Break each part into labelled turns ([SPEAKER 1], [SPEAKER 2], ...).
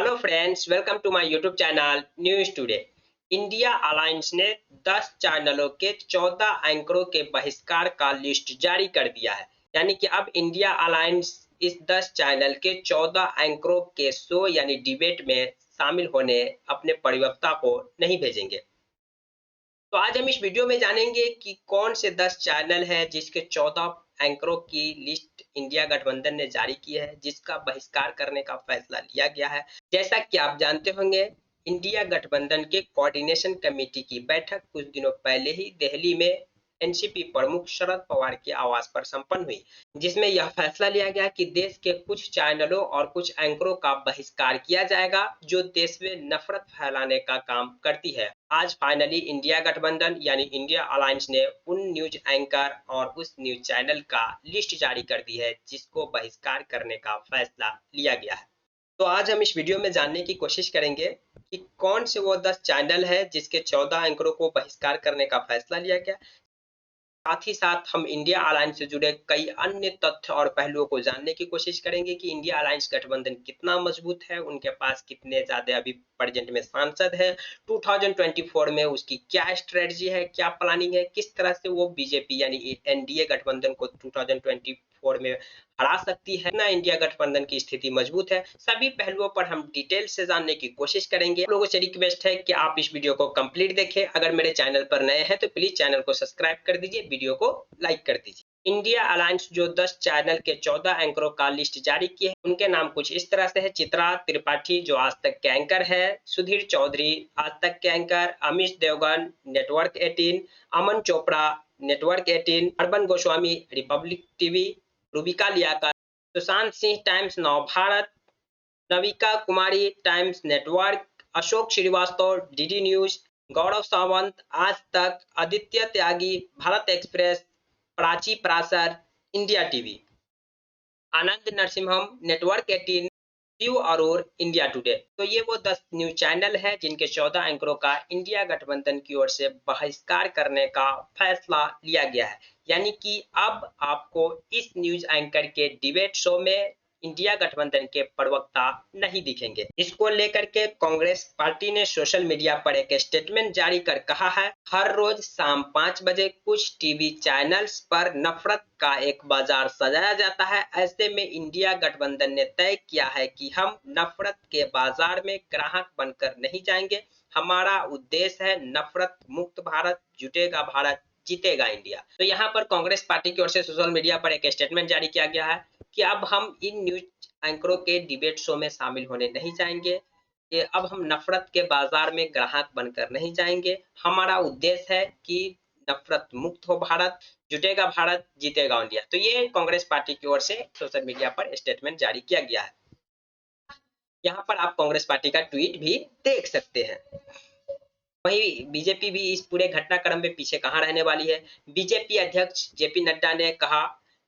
[SPEAKER 1] Hello friends, welcome to my YouTube channel news today. India alliance ने 10 चैनलों के 14 एंकरों के बहिष्कार का लिस्ट जारी कर दिया है। यानी कि अब इंडिया अलायंस इस 10 चैनल के 14 एंकरों के शो यानी डिबेट में शामिल होने अपने प्रवक्ता को नहीं भेजेंगे। तो आज हम इस वीडियो में जानेंगे कि कौन से 10 चैनल हैं जिसके 14 एंकरों की लिस्ट इंडिया गठबंधन ने जारी की है, जिसका बहिष्कार करने का फैसला लिया गया है। जैसा कि आप जानते होंगे, इंडिया गठबंधन के कोऑर्डिनेशन कमेटी की बैठक कुछ दिनों पहले ही दिल्ली में एनसीपी प्रमुख शरद पवार के आवास पर संपन्न हुई, जिसमें यह फैसला लिया गया कि देश के कुछ चैनलों और कुछ एंकरों का बहिष्कार किया जाएगा जो देश में नफरत फैलाने का काम करती है। आज फाइनली इंडिया गठबंधन यानी इंडिया अलायंस ने उन न्यूज एंकर और उस न्यूज चैनल का लिस्ट जारी कर दी है जिसको बहिष्कार करने का फैसला लिया गया है। तो आज हम इस वीडियो में जानने की कोशिश करेंगे कि कौन से वो 10 चैनल है जिसके 14 एंकरों को बहिष्कार करने का फैसला लिया गया। साथ ही साथ हम इंडिया अलायंस से जुड़े कई अन्य तथ्य और पहलुओं को जानने की कोशिश करेंगे कि इंडिया अलायंस गठबंधन कितना मजबूत है, उनके पास कितने ज्यादा अभी प्रेजेंट में सांसद है, 2024 में उसकी क्या स्ट्रेटजी है, क्या प्लानिंग है, किस तरह से वो बीजेपी यानी एनडीए गठबंधन को 2024 में हरा सकती है ना, इंडिया गठबंधन की स्थिति मजबूत है। सभी पहलुओं पर हम डिटेल से जानने की कोशिश करेंगे। आप लोगों से रिक्वेस्ट है कि आप इस वीडियो को कंप्लीट देखें। अगर मेरे चैनल पर नए हैं तो प्लीज चैनल को सब्सक्राइब कर दीजिए, वीडियो को लाइक कर दीजिए। इंडिया अलायंस जो 10 चैनल के 14 एंकरों का लिस्ट जारी किए हैं, उनके नाम कुछ इस तरह से है। चित्रा त्रिपाठी जो आज तक के एंकर है, सुधीर चौधरी आज तक के anchor, Amit Devgan Network 18, Aman Chopra Network 18, अर्बन Goswami Republic TV, Rubika Liyaquat, Sushant Singh Times Nav Bharat, Navika Kumari Times Network, Ashok Srivastava DD News, Gaurav Sawant Aaj Tak, Aditya Tyagi Bharat Express, Prachi Parashar India TV, Anand Narasimhan Network 18, Shiv Aroor India Today. तो ये वो 10 न्यूज चैनल है जिनके 14 एंकरों का इंडिया गठबंधन की ओर से बहिष्कार करने का फैसला लिया गया है। यानी कि अब आपको इस न्यूज एंकर के डिबेट शो में इंडिया गठबंधन के प्रवक्ता नहीं दिखेंगे। इसको लेकर के कांग्रेस पार्टी ने सोशल मीडिया पर एक स्टेटमेंट जारी कर कहा है, हर रोज शाम 5 बजे कुछ टीवी चैनल्स पर नफरत का एक बाजार सजाया जाता है। ऐसे में इंडिया गठबंधन ने तय किया है कि हम नफरत के बाजार में ग्राहक बनकर नहीं जाएंगे। हमारा उद्देश्य है नफरत मुक्त भारत, जुटेगा भारत, जीतेगा इंडिया। तो यहाँ पर कांग्रेस पार्टी की ओर से सोशल मीडिया पर एक स्टेटमेंट जारी किया गया है कि अब हम इन न्यूज एंकरों के डिबेट शो में शामिल होने नहीं जाएंगे। कि अब हम नफरत के बाजार में ग्राहक बनकर नहीं जाएंगे। हमारा उद्देश्य है कि नफरत मुक्त हो भारत, जुटेगा भारत, जीतेगा इंडिया। तो ये कांग्रेस पार्टी की ओर से सोशल मीडिया पर स्टेटमेंट जारी किया गया है। यहाँ पर आप कांग्रेस पार्टी का ट्वीट भी देख सकते हैं। वहीं बीजेपी भी इस पूरे घटनाक्रम में पीछे कहाँ रहने वाली है। बीजेपी अध्यक्ष जेपी नड्डा ने कहा,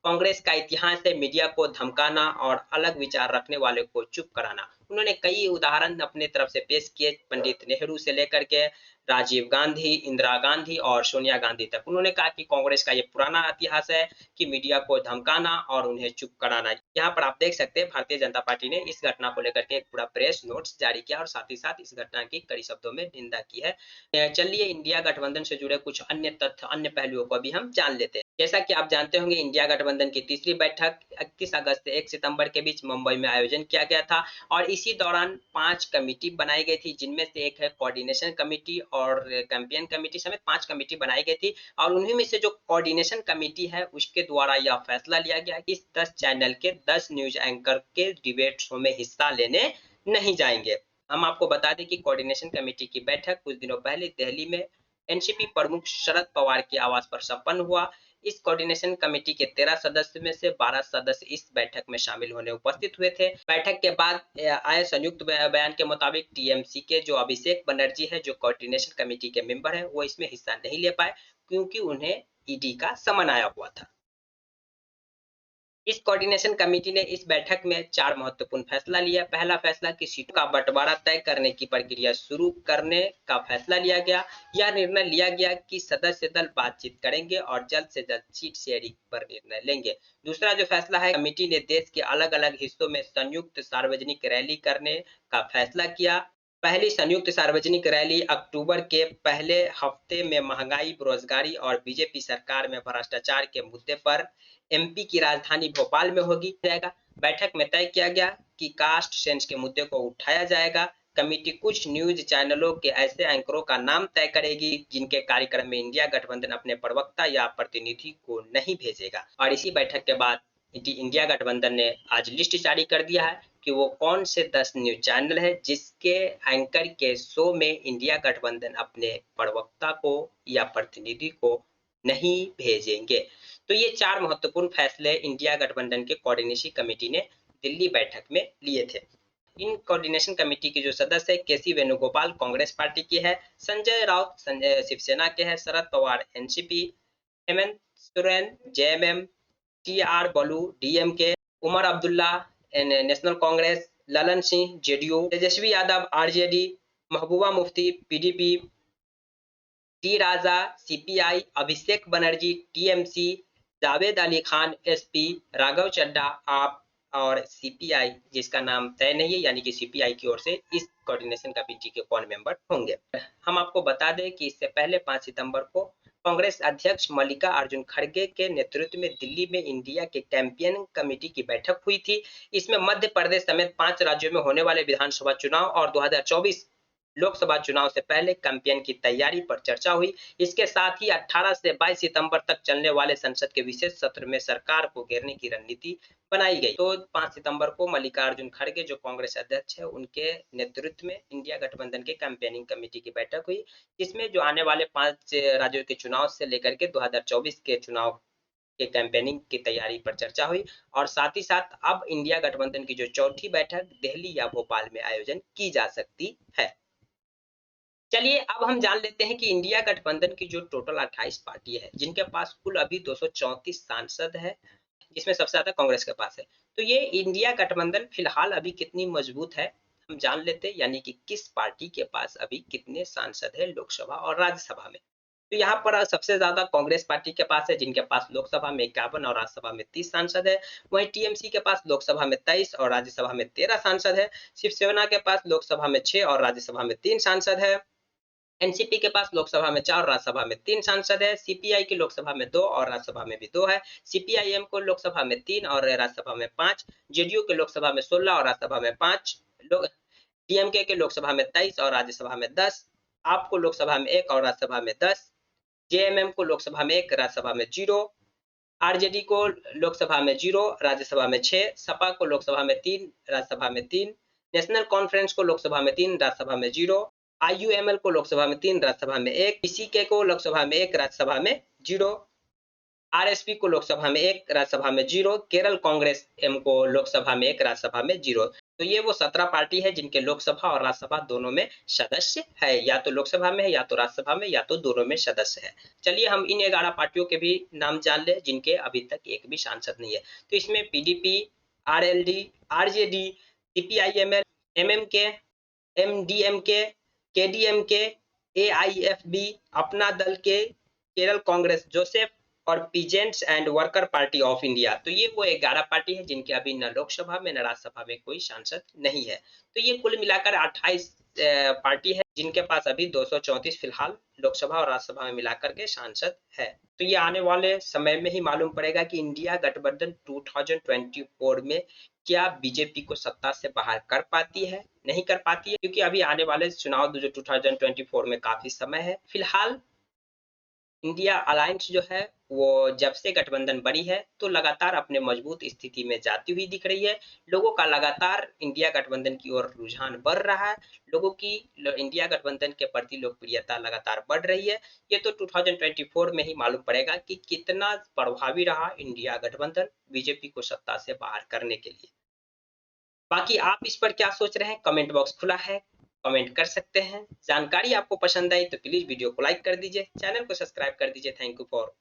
[SPEAKER 1] कांग्रेस का इतिहास है मीडिया को धमकाना और अलग विचार रखने वाले को चुप कराना। उन्होंने कई उदाहरण अपने तरफ से पेश किए, पंडित नेहरू से लेकर के राजीव गांधी, इंदिरा गांधी और सोनिया गांधी तक। उन्होंने कहा कि कांग्रेस का ये पुराना इतिहास है कि मीडिया को धमकाना और उन्हें चुप कराना। यहाँ पर आप देख सकते हैं भारतीय जनता पार्टी ने इस घटना को लेकर के एक पूरा प्रेस नोट्स जारी किया और साथ ही साथ इस घटना की कड़ी शब्दों में निंदा की है। चलिए इंडिया गठबंधन से जुड़े कुछ अन्य तथ्य, अन्य पहलुओं को भी हम जान लेते हैं। जैसा कि आप जानते होंगे, इंडिया गठबंधन की तीसरी बैठक 31 अगस्त से 1 सितंबर के बीच मुंबई में आयोजन किया गया था और इसी दौरान 5 कमेटी बनाई गई थी, जिनमें से एक है कोऑर्डिनेशन कमेटी और कैंपेन कमेटी समेत 5 कमेटी बनाई गई थी। और उन्हीं में से जो कोऑर्डिनेशन कमेटी है उसके द्वारा यह फैसला लिया गया कि इस 10 चैनल के 10 न्यूज एंकर के डिबेट शो में हिस्सा लेने नहीं जाएंगे। हम आपको बता दें कि कोऑर्डिनेशन कमेटी की बैठक कुछ दिनों पहले दिल्ली में एनसीपी प्रमुख शरद पवार के आवास पर संपन्न हुआ। इस कोऑर्डिनेशन कमेटी के 13 सदस्य में से 12 सदस्य इस बैठक में शामिल होने उपस्थित हुए थे। बैठक के बाद आए संयुक्त बयान के मुताबिक टीएमसी के जो अभिषेक बनर्जी है, जो कोऑर्डिनेशन कमेटी के मेंबर है, वो इसमें हिस्सा नहीं ले पाए क्योंकि उन्हें ईडी का समन आया हुआ था। इस कोऑर्डिनेशन कमेटी ने इस बैठक में 4 महत्वपूर्ण फैसला लिया। पहला फैसला कि सीटों का बंटवारा तय करने की प्रक्रिया शुरू करने का फैसला लिया गया। यह निर्णय लिया गया कि सदस्य दल बातचीत करेंगे और जल्द से जल्द सीट शेयरिंग पर निर्णय लेंगे। दूसरा जो फैसला है, कमेटी ने देश के अलग-अलग हिस्सों में संयुक्त सार्वजनिक रैली करने का फैसला किया। पहली संयुक्त सार्वजनिक रैली अक्टूबर के पहले हफ्ते में महंगाई, बेरोजगारी और बीजेपी सरकार में भ्रष्टाचार के मुद्दे पर एमपी की राजधानी भोपाल में होगी जाएगा। बैठक में तय किया गया कि कास्ट सेंस के मुद्दे को उठाया जाएगा। कमेटी कुछ न्यूज चैनलों के ऐसे एंकरों का नाम तय करेगी जिनके कार्यक्रम में इंडिया गठबंधन अपने प्रवक्ता या प्रतिनिधि को नहीं भेजेगा। और इसी बैठक के बाद इंडिया गठबंधन ने आज लिस्ट जारी कर दिया है कि वो कौन से 10 न्यूज चैनल है जिसके एंकर के शो में इंडिया गठबंधन अपने प्रवक्ता को या प्रतिनिधि को नहीं भेजेंगे। तो ये 4 महत्वपूर्ण फैसले इंडिया गठबंधन के कोऑर्डिनेशन कमेटी ने दिल्ली बैठक में लिए थे। इन कोऑर्डिनेशन कमेटी के जो सदस्य है, केसी वेणुगोपाल कांग्रेस पार्टी के है, संजय राउत शिवसेना के है, Sharad Pawar NCP, Hemant Soren JMM, T R. Baalu DMK, Omar Abdullah National Congress, Lalan Singh JDU, Tejashwi Yadav RJD, Mehbooba Mufti PDP, T Raja CPI, Abhishek Banerjee TMC, Javed Ali Khan SP, Raghav Chadha AAP और सीपीआई जिसका नाम तय नहीं है, यानी कि सीपीआई की ओर से इस कोऑर्डिनेशन कमेटी के कौन मेंबर होंगे। हम आपको बता दें कि इससे पहले 5 सितंबर को कांग्रेस अध्यक्ष मल्लिकार्जुन खड़गे के नेतृत्व में दिल्ली में इंडिया के कैंपेनिंग कमेटी की बैठक हुई थी। इसमें मध्य प्रदेश समेत 5 राज्यों में होने वाले विधानसभा चुनाव और 2024 लोकसभा चुनाव से पहले कैंपेन की तैयारी पर चर्चा हुई। इसके साथ ही 18 से 22 सितंबर तक चलने वाले संसद के विशेष सत्र में सरकार को घेरने की रणनीति बनाई गई। तो 5 सितंबर को मल्लिकार्जुन खड़गे जो कांग्रेस अध्यक्ष है, उनके नेतृत्व में इंडिया गठबंधन के कैंपेनिंग कमेटी की बैठक हुई, जिसमें जो आने वाले 5 राज्यों के चुनाव से लेकर के 2024 के चुनाव के कैंपेनिंग की तैयारी पर चर्चा हुई। और साथ ही साथ अब इंडिया गठबंधन की जो चौथी बैठक दिल्ली या भोपाल में आयोजन की जा सकती है। चलिए अब हम जान लेते हैं कि इंडिया गठबंधन की जो टोटल 28 पार्टी है, जिनके पास कुल अभी 234 सांसद है, जिसमें सबसे ज्यादा कांग्रेस के पास है। तो ये इंडिया गठबंधन फिलहाल अभी कितनी मजबूत है हम जान लेते हैं, यानी कि किस पार्टी के पास अभी कितने सांसद है लोकसभा और राज्यसभा में। तो यहाँ पर सबसे ज्यादा कांग्रेस पार्टी के पास है, जिनके पास लोकसभा में 51 और राज्यसभा में 30 सांसद है। वहीं टीएमसी के पास लोकसभा में 23 और राज्यसभा में 13 सांसद है। शिवसेना के पास लोकसभा में 6 और राज्यसभा में 3 सांसद है। एनसीपी के पास लोकसभा में 4 और राज्यसभा में 3 सांसद है। सीपीआई की लोकसभा में 2 और राज्यसभा में भी 2 है। सीपीआईएम को लोकसभा में 3 और राज्यसभा में 5। जेडीयू के लोकसभा में 16 और राज्यसभा में 5। डीएमके के लोकसभा में 23 और राज्यसभा में 10। आप को लोकसभा में 1 और राज्यसभा में 10। जेएमएम को लोकसभा में 1 राज्यसभा में 0। आरजेडी को लोकसभा में 0 राज्यसभा में 6। सपा को लोकसभा में 3 राज्यसभा में 3। नेशनल कॉन्फ्रेंस को लोकसभा में 3 राज्यसभा में 0। आईयूएमएल को लोकसभा में 3 राज्यसभा में 1। पीसीके को लोकसभा में 1 राज्यसभा में 0। आरएसपी को लोकसभा में 1 राज्यसभा में 0। केरल कांग्रेस एम को लोकसभा में 1 राज्यसभा में 0। तो ये वो 17 पार्टी है जिनके लोकसभा और राज्यसभा दोनों में सदस्य है, या तो लोकसभा में है या तो राज्यसभा में या तो दोनों में सदस्य है। चलिए हम इन 11 पार्टियों के भी नाम जान ले जिनके अभी तक एक भी सांसद नहीं है। तो इसमें PDP, RLD, RJD, CPIML, MMK, MDMK, KDMK, AIFB, Apna Dal के, केरल कांग्रेस जोसेफ और Peasants and Worker Party of India. तो ये वो 11 पार्टी है जिनके अभी न लोकसभा में न राज्यसभा में कोई सांसद नहीं है। तो ये कुल मिलाकर 28 पार्टी है जिनके पास अभी 234 फिलहाल लोकसभा और राज्यसभा में मिलाकर के सांसद है। तो ये आने वाले समय में ही मालूम पड़ेगा कि इंडिया गठबंधन 2024 में क्या बीजेपी को सत्ता से बाहर कर पाती है, नहीं कर पाती है, क्योंकि अभी आने वाले चुनाव 2024 में काफी समय है। फिलहाल इंडिया अलायंस जो है वो जब से गठबंधन बनी है तो लगातार अपने मजबूत स्थिति में जाती हुई दिख रही है। लोगों का लगातार इंडिया गठबंधन की ओर रुझान बढ़ रहा है। लोगों की इंडिया गठबंधन के प्रति लोकप्रियता लगातार बढ़ रही है। ये तो 2024 में ही मालूम पड़ेगा कि कितना प्रभावी रहा इंडिया गठबंधन बीजेपी को सत्ता से बाहर करने के लिए। बाकी आप इस पर क्या सोच रहे हैं, कमेंट बॉक्स खुला है, कमेंट कर सकते हैं। जानकारी आपको पसंद आई तो प्लीज वीडियो को लाइक कर दीजिए, चैनल को सब्सक्राइब कर दीजिए। Thank you for